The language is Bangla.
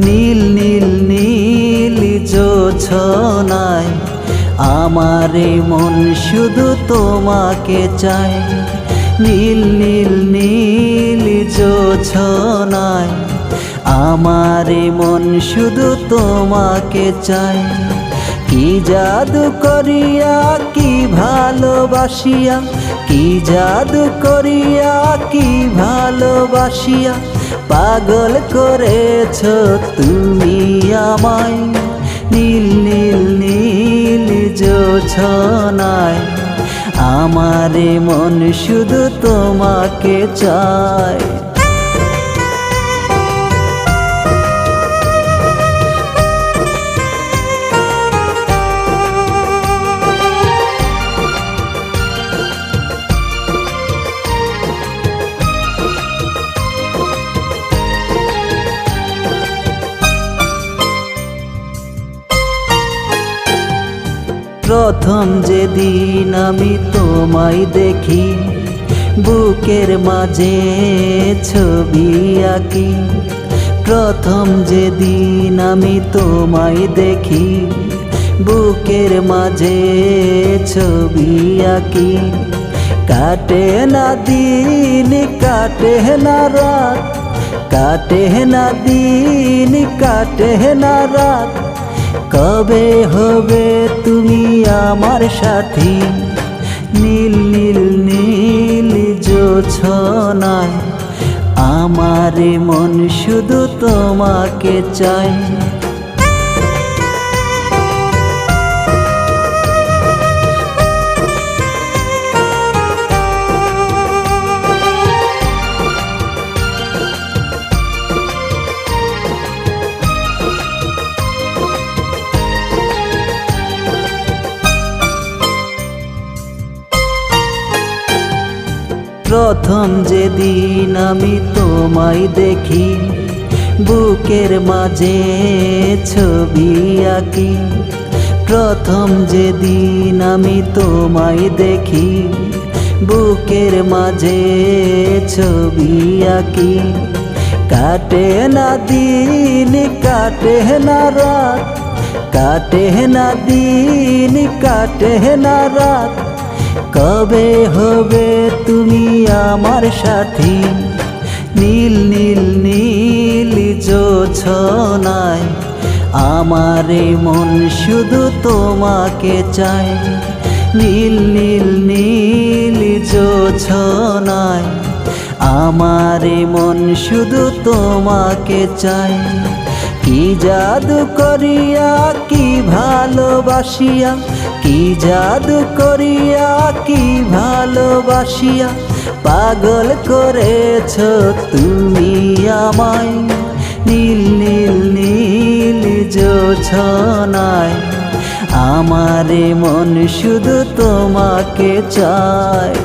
নীল নীল নীল জোছনায় আমারে মন শুধু তোমাকে চায়। নীল নীল নীল জোছনায় আমারে মন শুধু তোমাকে চায়। কি জাদু করিয়া কি ভালোবাসিয়া, কি জাদু করিয়া কি ভালোবাসিয়া পাগল করেছ তুমি আমায়। নীল নীল নীল জোছনায় আমারে মন শুধু তোমাকে চায়। প্রথম যেদিন আমি তোমায় দেখি, বুকের মাঝে ছবি আঁকি। প্রথম যেদিন আমি তোমায় দেখি, বুকের মাঝে ছবি আঁকি। কাটে না দিন কাটে না রাত, কাটে না দিন কাটে না রাত, কবে হবে তুমি আমার সাথী। নীল নীল নীল জোছনায় আমারে মন শুধু তোমাকে চায়। প্রথম যেদিন আমি তোমায় দেখি, বুকের মাঝে ছবি আঁকি। প্রথম যেদিন আমি তোমায় দেখি, বুকের মাঝে ছবি আঁকি। কাটে না দিন কাটে না রাত, কাটে না দিন কাটে না রাত, কবে হবে তুমি আমার সাথী। নীল নীল নীল জোছনায় আমারে মন শুধু তোমাকে চায়। নীল নীল নীল জোছনায় আমারে মন শুধু তোমাকে চায়। কি জাদু করিয়া কি ভালোবাসিয়া, কি জাদু করিয়া কি ভালোবাসিয়া পাগল করেছ তুমি আমায়। নীল নীল নীল জোছনায় আমারে মন শুধু তোমাকে চায়।